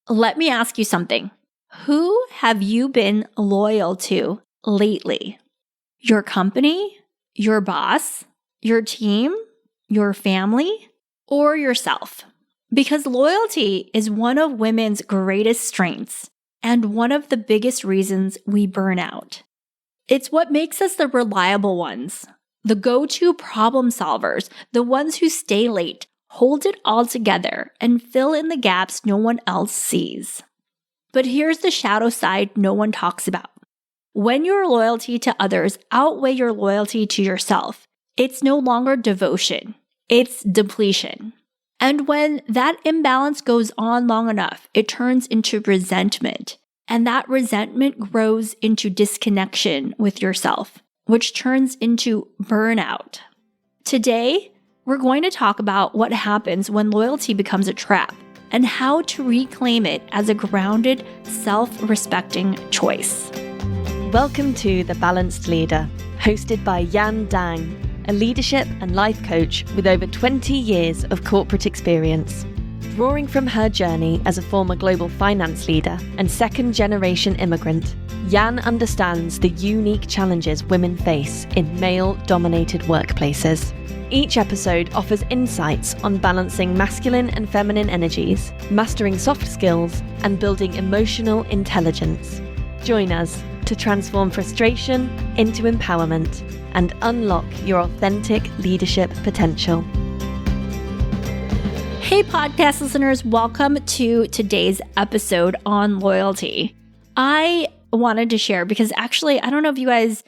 Let me ask you something. Who have you been loyal to lately? Your company, your boss, your team, your family, or yourself? Because loyalty is one of women's greatest strengths and one of the biggest reasons we burn out. It's what makes us the reliable ones, the go-to problem solvers, the ones who stay late, hold it all together, and fill in the gaps no one else sees. But here's the shadow side no one talks about. When your loyalty to others outweigh your loyalty to yourself, it's no longer devotion, it's depletion. And when that imbalance goes on long enough, it turns into resentment. And that resentment grows into disconnection with yourself, which turns into burnout. Today, we're going to talk about what happens when loyalty becomes a trap and how to reclaim it as a grounded, self-respecting choice. Welcome to The Balanced Leader, hosted by Yan Dang, a leadership and life coach with over 20 years of corporate experience. Drawing from her journey as a former global finance leader and second-generation immigrant, Yan understands the unique challenges women face in male-dominated workplaces. Each episode offers insights on balancing masculine and feminine energies, mastering soft skills, and building emotional intelligence. Join us to transform frustration into empowerment and unlock your authentic leadership potential. Hey podcast listeners, welcome to today's episode on loyalty. I wanted to share because actually, I don't know if you guys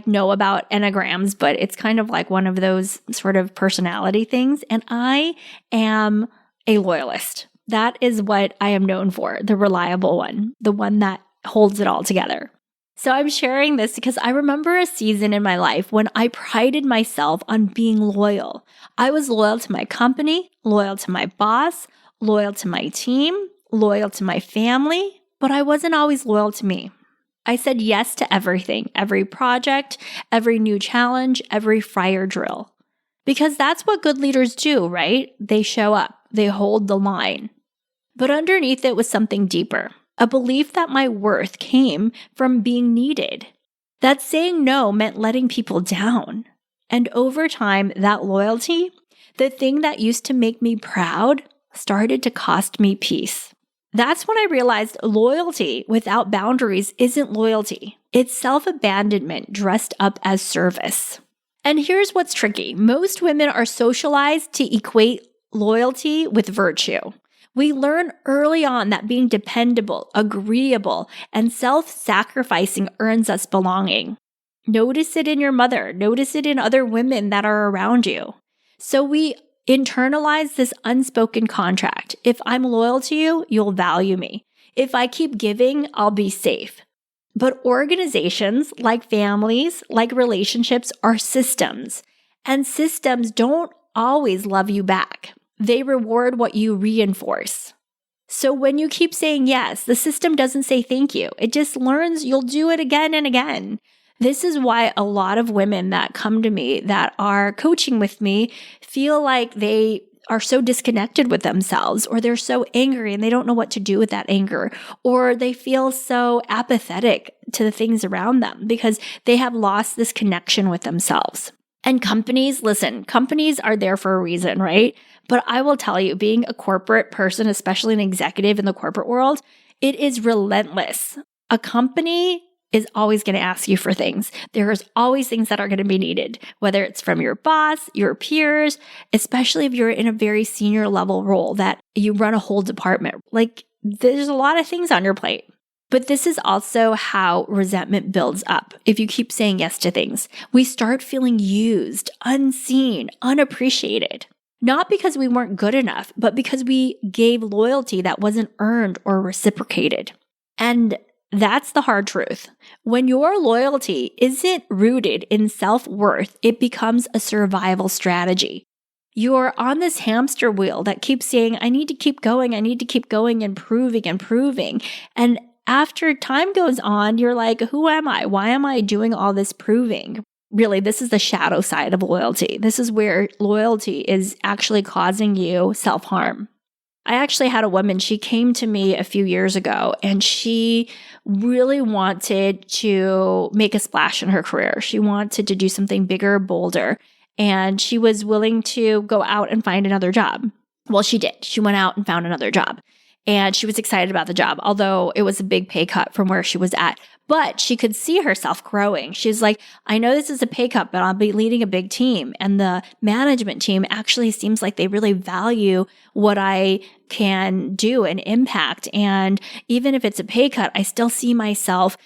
know about enneagrams, but it's kind of like one of those sort of personality things. And I am a loyalist. That is what I am known for, the reliable one, the one that holds it all together. So I'm sharing this because I remember a season in my life when I prided myself on being loyal. I was loyal to my company, loyal to my boss, loyal to my team, loyal to my family, but I wasn't always loyal to me. I said yes to everything, every project, every new challenge, every fire drill. Because that's what good leaders do, right? They show up, they hold the line. But underneath it was something deeper, a belief that my worth came from being needed. That saying no meant letting people down. And over time, that loyalty, the thing that used to make me proud, started to cost me peace. That's when I realized loyalty without boundaries isn't loyalty. It's self-abandonment dressed up as service. And here's what's tricky. Most women are socialized to equate loyalty with virtue. We learn early on that being dependable, agreeable, and self-sacrificing earns us belonging. Notice it in your mother. Notice it in other women that are around you. So we internalize this unspoken contract. If I'm loyal to you, you'll value me. If I keep giving, I'll be safe. But organizations, like families, like relationships, are systems. And systems don't always love you back. They reward what you reinforce. So when you keep saying yes, the system doesn't say thank you. It just learns you'll do it again and again. This is why a lot of women that come to me that are coaching with me feel like they are so disconnected with themselves, or they're so angry and they don't know what to do with that anger, or they feel so apathetic to the things around them because they have lost this connection with themselves. And companies, listen, companies are there for a reason, right? But I will tell you, being a corporate person, especially an executive in the corporate world, it is relentless. A company is always going to ask you for things. There's always things that are going to be needed, whether it's from your boss, your peers, especially if you're in a very senior level role that you run a whole department. Like, there's a lot of things on your plate. But this is also how resentment builds up. If you keep saying yes to things, we start feeling used, unseen, unappreciated. Not because we weren't good enough, but because we gave loyalty that wasn't earned or reciprocated. And that's the hard truth. When your loyalty isn't rooted in self-worth, it becomes a survival strategy. You're on this hamster wheel that keeps saying, I need to keep going and proving. And after time goes on, you're like, who am I? Why am I doing all this proving? Really, this is the shadow side of loyalty. This is where loyalty is actually causing you self-harm. I actually had a woman, she came to me a few years ago and she really wanted to make a splash in her career. She wanted to do something bigger, bolder, and she was willing to go out and find another job. Well, she did. She went out and found another job. And she was excited about the job, although it was a big pay cut from where she was at. But she could see herself growing. She's like, I know this is a pay cut, but I'll be leading a big team. And the management team actually seems like they really value what I can do and impact. And even if it's a pay cut, I still see myself,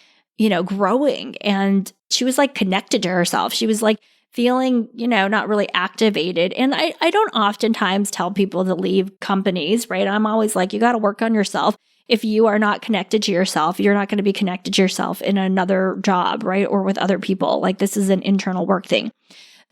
growing. And she was like connected to herself. She was like feeling, not really activated. And I don't oftentimes tell people to leave companies, right? I'm always like, you got to work on yourself. If you are not connected to yourself, you're not going to be connected to yourself in another job, right? Or with other people. Like this is an internal work thing.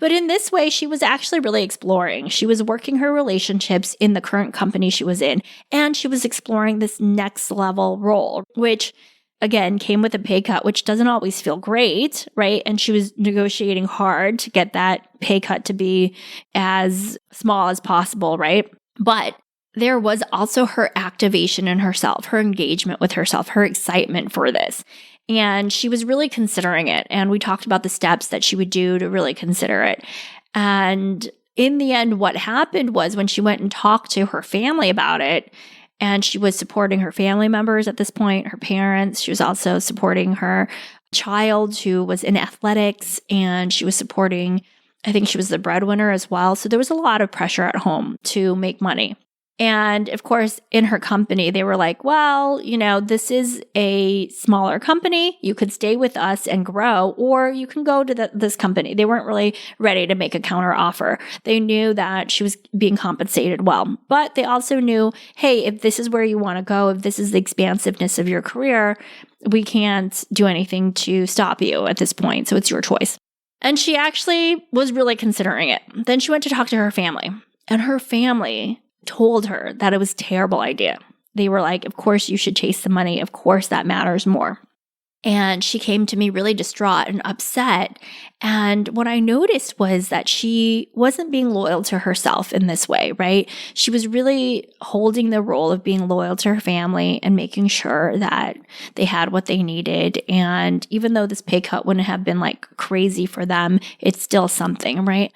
But in this way, she was actually really exploring. She was working her relationships in the current company she was in, and she was exploring this next level role, which again, came with a pay cut, which doesn't always feel great, right? And she was negotiating hard to get that pay cut to be as small as possible, right? But there was also her activation in herself, her engagement with herself, her excitement for this. And she was really considering it. And we talked about the steps that she would do to really consider it. And in the end, what happened was when she went and talked to her family about it, and she was supporting her family members at this point, her parents. She was also supporting her child who was in athletics, and she was supporting, I think she was the breadwinner as well. So there was a lot of pressure at home to make money. And of course, in her company, they were like, well, this is a smaller company. You could stay with us and grow, or you can go to this company. They weren't really ready to make a counter offer. They knew that she was being compensated well, but they also knew, hey, if this is where you want to go, if this is the expansiveness of your career, we can't do anything to stop you at this point. So it's your choice. And she actually was really considering it. Then she went to talk to her family, and her family told her that it was a terrible idea. They were like, of course you should chase the money. Of course that matters more. And she came to me really distraught and upset. And what I noticed was that she wasn't being loyal to herself in this way, right? She was really holding the role of being loyal to her family and making sure that they had what they needed. And even though this pay cut wouldn't have been like crazy for them, it's still something, right?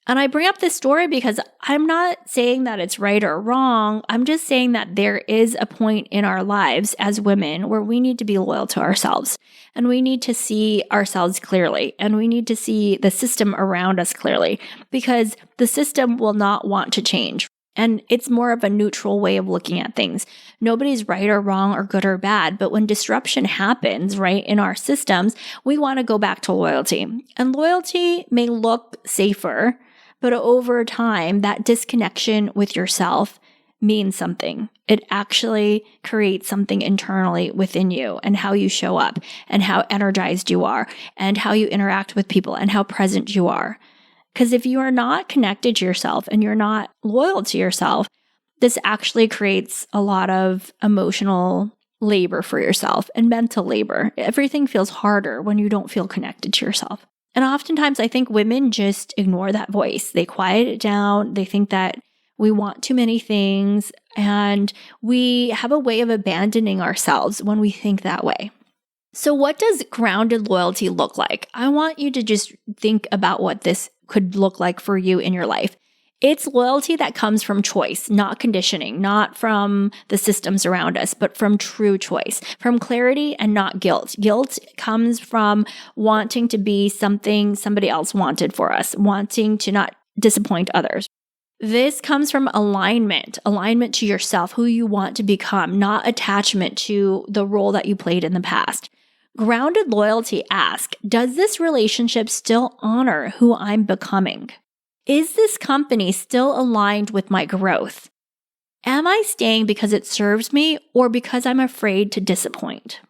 And I bring up this story because I'm not saying that it's right or wrong. I'm just saying that there is a point in our lives as women where we need to be loyal to ourselves, and we need to see ourselves clearly, and we need to see the system around us clearly, because the system will not want to change. And it's more of a neutral way of looking at things. Nobody's right or wrong or good or bad. But when disruption happens, right, in our systems, we want to go back to loyalty. And loyalty may look safer, but over time, that disconnection with yourself means something. It actually creates something internally within you, and how you show up, and how energized you are, and how you interact with people, and how present you are. Because if you are not connected to yourself and you're not loyal to yourself, this actually creates a lot of emotional labor for yourself and mental labor. Everything feels harder when you don't feel connected to yourself. And oftentimes I think women just ignore that voice. They quiet it down. They think that we want too many things, and we have a way of abandoning ourselves when we think that way. So what does grounded loyalty look like? I want you to just think about what this could look like for you in your life. It's loyalty that comes from choice, not conditioning, not from the systems around us, but from true choice, from clarity and not guilt. Guilt comes from wanting to be something somebody else wanted for us, wanting to not disappoint others. This comes from alignment to yourself, who you want to become, not attachment to the role that you played in the past. Grounded loyalty asks, does this relationship still honor who I'm becoming? Is this company still aligned with my growth? Am I staying because it serves me or because I'm afraid to disappoint?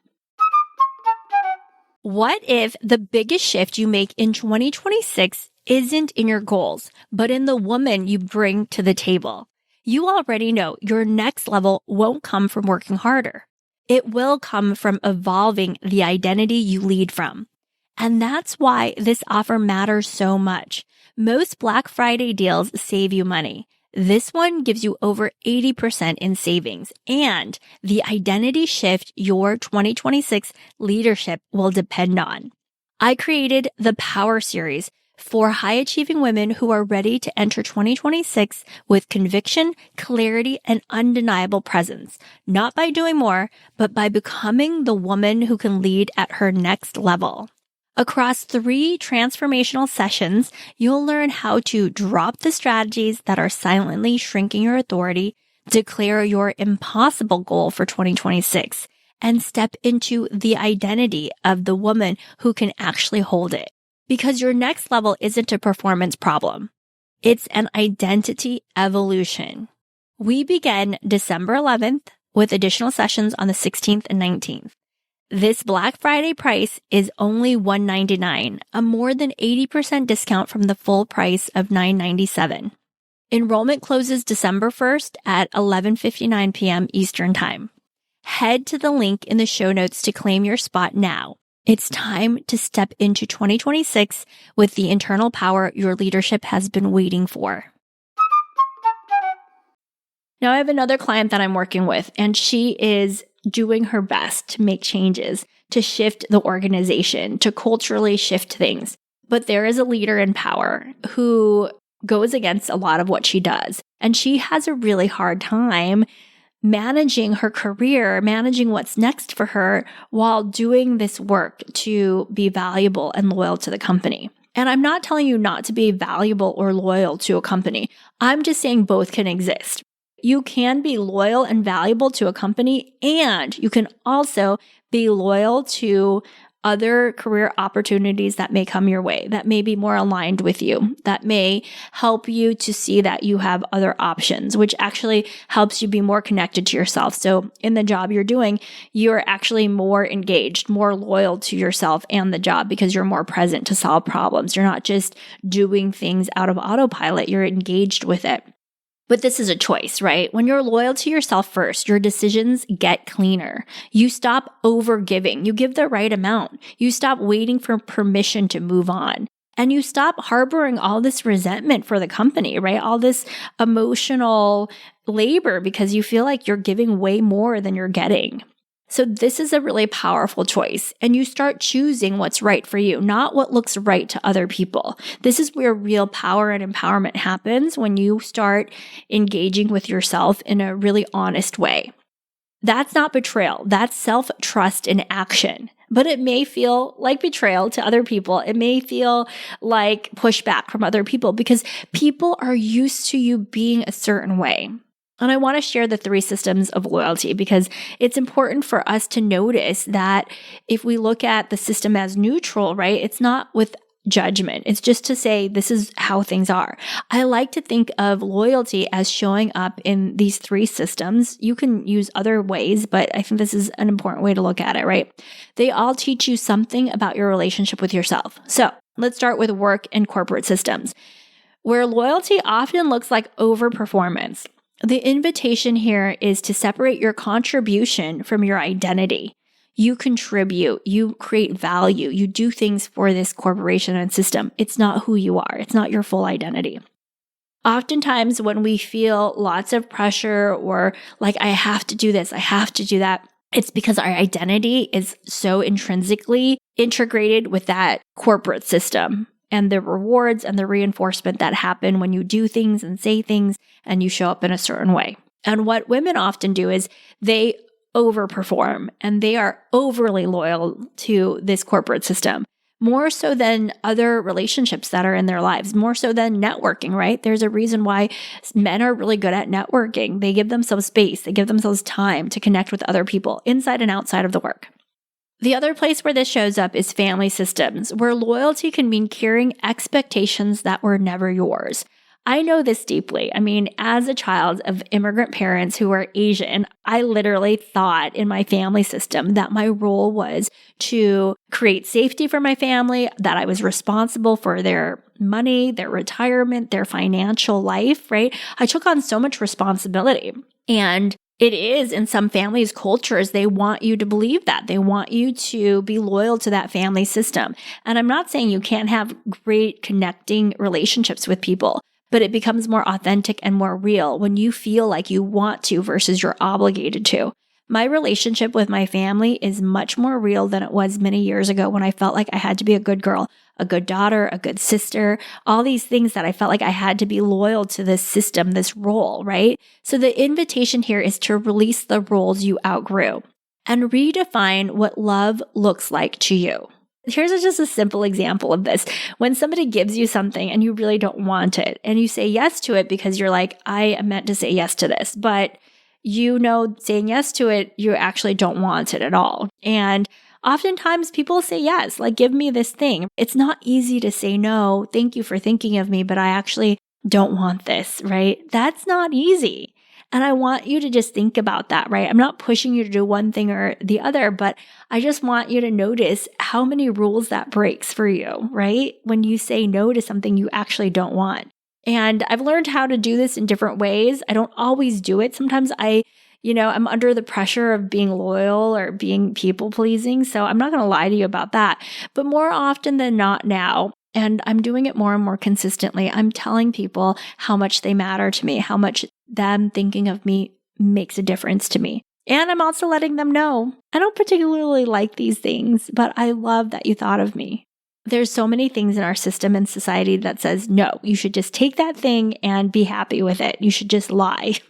What if the biggest shift you make in 2026 isn't in your goals, but in the woman you bring to the table? You already know your next level won't come from working harder. It will come from evolving the identity you lead from. And that's why this offer matters so much. Most Black Friday deals save you money. This one gives you over 80% in savings, and the identity shift your 2026 leadership will depend on. I created the Power Series for high-achieving women who are ready to enter 2026 with conviction, clarity, and undeniable presence, not by doing more, but by becoming the woman who can lead at her next level. Across 3 transformational sessions, you'll learn how to drop the strategies that are silently shrinking your authority, declare your impossible goal for 2026, and step into the identity of the woman who can actually hold it. Because your next level isn't a performance problem. It's an identity evolution. We begin December 11th with additional sessions on the 16th and 19th. This Black Friday price is only $199, a more than 80% discount from the full price of $997. Enrollment closes December 1st at 11:59 p.m. Eastern Time. Head to the link in the show notes to claim your spot now. It's time to step into 2026 with the internal power your leadership has been waiting for. Now, I have another client that I'm working with, and she is doing her best to make changes, to shift the organization, to culturally shift things. But there is a leader in power who goes against a lot of what she does. And she has a really hard time managing her career, managing what's next for her while doing this work to be valuable and loyal to the company. And I'm not telling you not to be valuable or loyal to a company. I'm just saying both can exist. You can be loyal and valuable to a company, and you can also be loyal to other career opportunities that may come your way, that may be more aligned with you, that may help you to see that you have other options, which actually helps you be more connected to yourself. So in the job you're doing, you're actually more engaged, more loyal to yourself and the job because you're more present to solve problems. You're not just doing things out of autopilot, you're engaged with it. But this is a choice, right? When you're loyal to yourself first, your decisions get cleaner. You stop over-giving. You give the right amount. You stop waiting for permission to move on. And you stop harboring all this resentment for the company, right? All this emotional labor because you feel like you're giving way more than you're getting. So this is a really powerful choice, and you start choosing what's right for you, not what looks right to other people. This is where real power and empowerment happens, when you start engaging with yourself in a really honest way. That's not betrayal. That's self-trust in action. But it may feel like betrayal to other people. It may feel like pushback from other people because people are used to you being a certain way. And I want to share the 3 systems of loyalty because it's important for us to notice that if we look at the system as neutral, right, it's not with judgment. It's just to say this is how things are. I like to think of loyalty as showing up in these 3 systems. You can use other ways, but I think this is an important way to look at it, right? They all teach you something about your relationship with yourself. So let's start with work and corporate systems, where loyalty often looks like overperformance. The invitation here is to separate your contribution from your identity. You contribute, you create value, you do things for this corporation and system. It's not who you are. It's not your full identity. Oftentimes when we feel lots of pressure or like, I have to do this, I have to do that, it's because our identity is so intrinsically integrated with that corporate system and the rewards and the reinforcement that happen when you do things and say things and you show up in a certain way. And what women often do is they overperform and they are overly loyal to this corporate system, more so than other relationships that are in their lives, more so than networking, right? There's a reason why men are really good at networking. They give themselves space, they give themselves time to connect with other people inside and outside of the work. The other place where this shows up is family systems, where loyalty can mean carrying expectations that were never yours. I know this deeply. I mean, as a child of immigrant parents who were Asian, I literally thought in my family system that my role was to create safety for my family, that I was responsible for their money, their retirement, their financial life, right? I took on so much responsibility. And it is in some families' cultures, they want you to believe that. They want you to be loyal to that family system. And I'm not saying you can't have great connecting relationships with people, but it becomes more authentic and more real when you feel like you want to versus you're obligated to. My relationship with my family is much more real than it was many years ago when I felt like I had to be a good girl, a good daughter, a good sister, all these things that I felt like I had to be loyal to this system, this role, right? So the invitation here is to release the roles you outgrew and redefine what love looks like to you. Here's just a simple example of this. When somebody gives you something and you really don't want it and you say yes to it because you're like, I meant to say yes to this, but saying yes to it, you actually don't want it at all. And oftentimes people say yes, like, give me this thing. It's not easy to say no, thank you for thinking of me, but I actually don't want this, right? That's not easy. And I want you to just think about that, right? I'm not pushing you to do one thing or the other, but I just want you to notice how many rules that breaks for you, right? When you say no to something you actually don't want. And I've learned how to do this in different ways. I don't always do it. Sometimes I'm under the pressure of being loyal or being people pleasing. So I'm not going to lie to you about that. But more often than not now, and I'm doing it more and more consistently, I'm telling people how much they matter to me, how much them thinking of me makes a difference to me. And I'm also letting them know I don't particularly like these things, but I love that you thought of me. There's so many things in our system and society that says, no, you should just take that thing and be happy with it. You should just lie.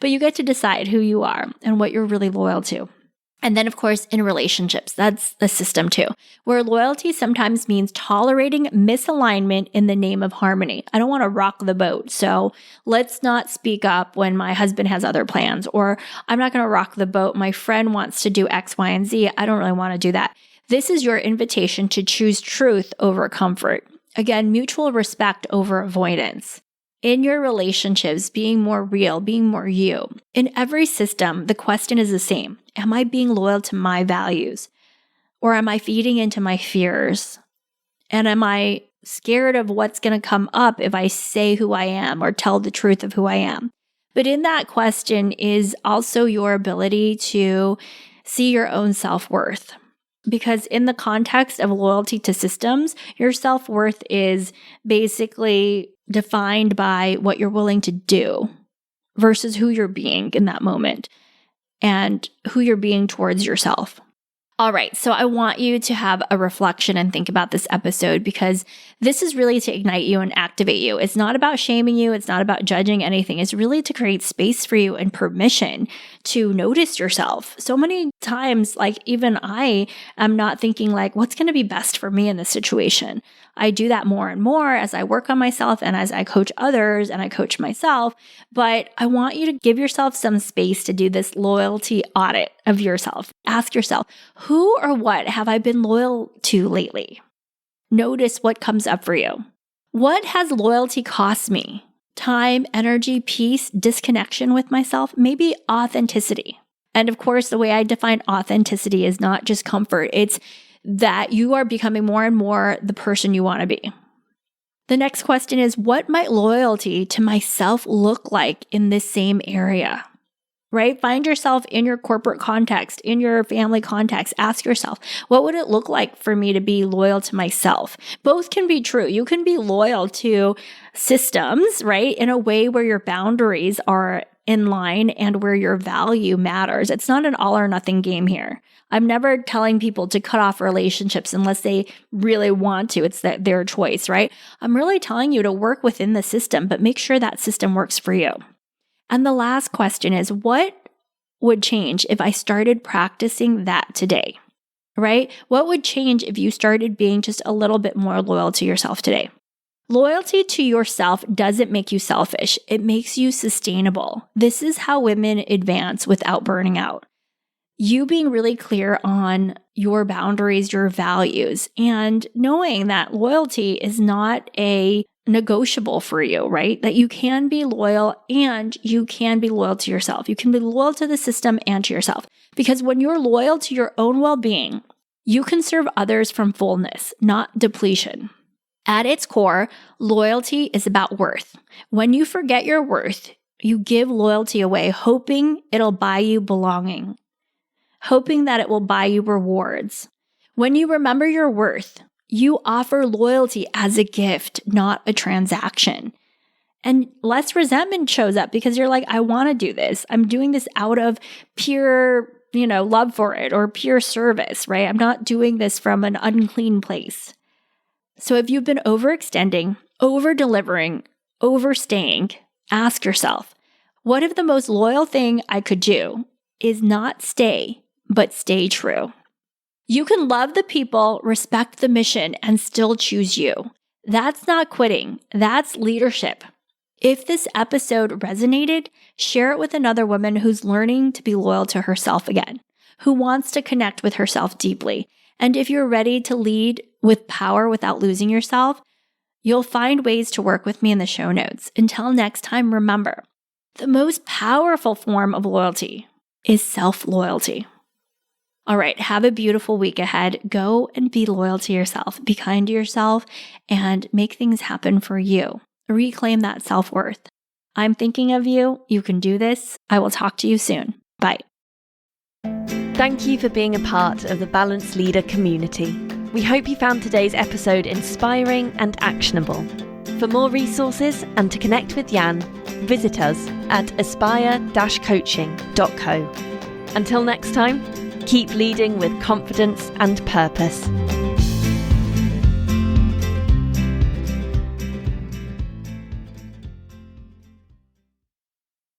But you get to decide who you are and what you're really loyal to. And then, of course, in relationships, that's the system too, where loyalty sometimes means tolerating misalignment in the name of harmony. I don't want to rock the boat, so let's not speak up when my husband has other plans, or I'm not going to rock the boat. My friend wants to do X, Y, and Z. I don't really want to do that. This is your invitation to choose truth over comfort. Again, mutual respect over avoidance. In your relationships, being more real, being more you. In every system, the question is the same. Am I being loyal to my values? Or am I feeding into my fears? And am I scared of what's going to come up if I say who I am or tell the truth of who I am? But in that question is also your ability to see your own self-worth. Because in the context of loyalty to systems, your self-worth is basically defined by what you're willing to do versus who you're being in that moment and who you're being towards yourself. All right, so I want you to have a reflection and think about this episode because this is really to ignite you and activate you. It's not about shaming you. It's not about judging anything. It's really to create space for you and permission to notice yourself. So many times, like even I am not thinking like, what's going to be best for me in this situation? I do that more and more as I work on myself and as I coach others and I coach myself. But I want you to give yourself some space to do this loyalty audit of yourself. Ask yourself, who or what have I been loyal to lately? Notice what comes up for you. What has loyalty cost me? Time, energy, peace, disconnection with myself, maybe authenticity. And of course, the way I define authenticity is not just comfort. It's that you are becoming more and more the person you want to be. The next question is, what might loyalty to myself look like in this same area? Right? Find yourself in your corporate context, in your family context. Ask yourself, what would it look like for me to be loyal to myself? Both can be true. You can be loyal to systems, right? In a way where your boundaries are in line and where your value matters. It's not an all or nothing game here. I'm never telling people to cut off relationships unless they really want to. It's their choice, right? I'm really telling you to work within the system, but make sure that system works for you. And the last question is, what would change if I started practicing that today, right? What would change if you started being just a little bit more loyal to yourself today? Loyalty to yourself doesn't make you selfish. It makes you sustainable. This is how women advance without burning out. You being really clear on your boundaries, your values, and knowing that loyalty is not a negotiable for you, right? That you can be loyal and you can be loyal to yourself. You can be loyal to the system and to yourself. Because when you're loyal to your own well-being, you can serve others from fullness, not depletion. At its core, loyalty is about worth. When you forget your worth, you give loyalty away, hoping it'll buy you belonging, hoping that it will buy you rewards. When you remember your worth, you offer loyalty as a gift, not a transaction. And less resentment shows up because you're like, I want to do this. I'm doing this out of pure, love for it or pure service, right? I'm not doing this from an unclean place. So if you've been overextending, over-delivering, overstaying, ask yourself, what if the most loyal thing I could do is not stay, but stay true? You can love the people, respect the mission, and still choose you. That's not quitting. That's leadership. If this episode resonated, share it with another woman who's learning to be loyal to herself again, who wants to connect with herself deeply. And if you're ready to lead with power without losing yourself, you'll find ways to work with me in the show notes. Until next time, remember, the most powerful form of loyalty is self-loyalty. All right, have a beautiful week ahead. Go and be loyal to yourself. Be kind to yourself and make things happen for you. Reclaim that self-worth. I'm thinking of you. You can do this. I will talk to you soon. Bye. Thank you for being a part of the Balanced Leader community. We hope you found today's episode inspiring and actionable. For more resources and to connect with Jan, visit us at aspire-coaching.co. Until next time, keep leading with confidence and purpose.